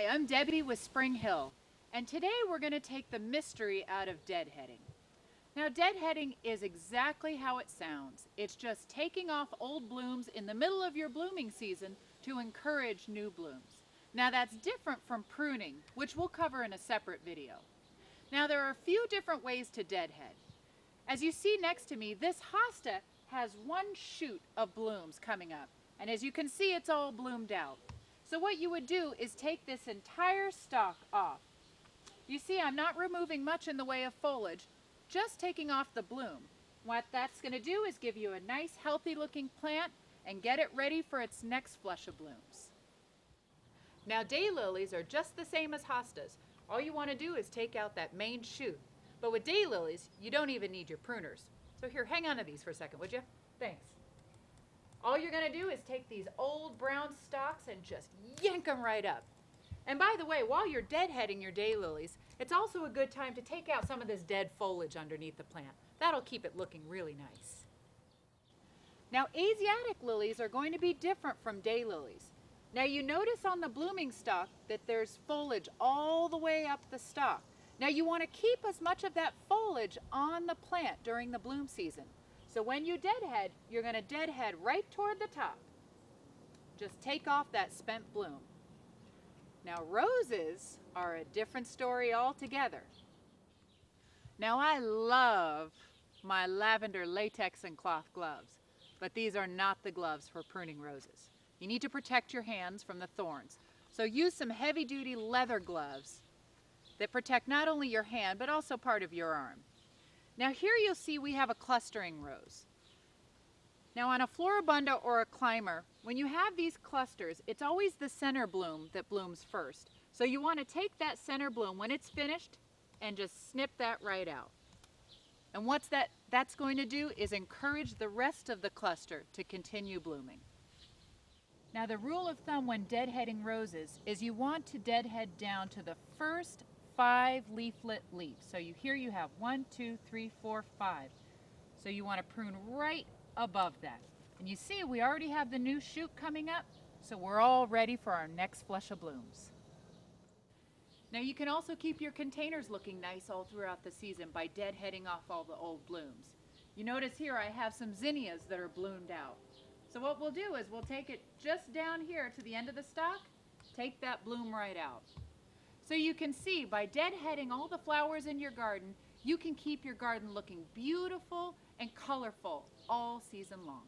Hi, I'm Debbie with Spring Hill, and today we're going to take the mystery out of deadheading. Now, deadheading is exactly how it sounds. It's just taking off old blooms in the middle of your blooming season to encourage new blooms. Now, that's different from pruning, which we'll cover in a separate video. Now, there are a few different ways to deadhead. As you see next to me, this hosta has one shoot of blooms coming up, and as you can see, it's all bloomed out. So what you would do is take this entire stalk off. You see, I'm not removing much in the way of foliage, just taking off the bloom. What that's going to do is give you a nice healthy looking plant and get it ready for its next flush of blooms. Now, daylilies are just the same as hostas. All you want to do is take out that main shoot. But with daylilies, you don't even need your pruners. So here, hang on to these for a second, would you? Thanks. All you're going to do is take these old brown stalks and just yank them right up. And by the way, while you're deadheading your daylilies, it's also a good time to take out some of this dead foliage underneath the plant. That'll keep it looking really nice. Now, Asiatic lilies are going to be different from daylilies. Now, you notice on the blooming stalk that there's foliage all the way up the stalk. Now, you want to keep as much of that foliage on the plant during the bloom season. So when you deadhead, you're going to deadhead right toward the top. Just take off that spent bloom. Now, roses are a different story altogether. Now, I love my lavender latex and cloth gloves, but these are not the gloves for pruning roses. You need to protect your hands from the thorns. So use some heavy-duty leather gloves that protect not only your hand, but also part of your arm. Now here you'll see we have a clustering rose. Now on a floribunda or a climber, when you have these clusters, it's always the center bloom that blooms first. So you want to take that center bloom when it's finished and just snip that right out. And what's that's going to do is encourage the rest of the cluster to continue blooming. Now the rule of thumb when deadheading roses is you want to deadhead down to the first 5 leaflet leaves. So here you have 1, 2, 3, 4, 5. So you want to prune right above that. And you see we already have the new shoot coming up, so we're all ready for our next flush of blooms. Now you can also keep your containers looking nice all throughout the season by deadheading off all the old blooms. You notice here I have some zinnias that are bloomed out. So what we'll do is we'll take it just down here to the end of the stalk, take that bloom right out. So you can see by deadheading all the flowers in your garden, you can keep your garden looking beautiful and colorful all season long.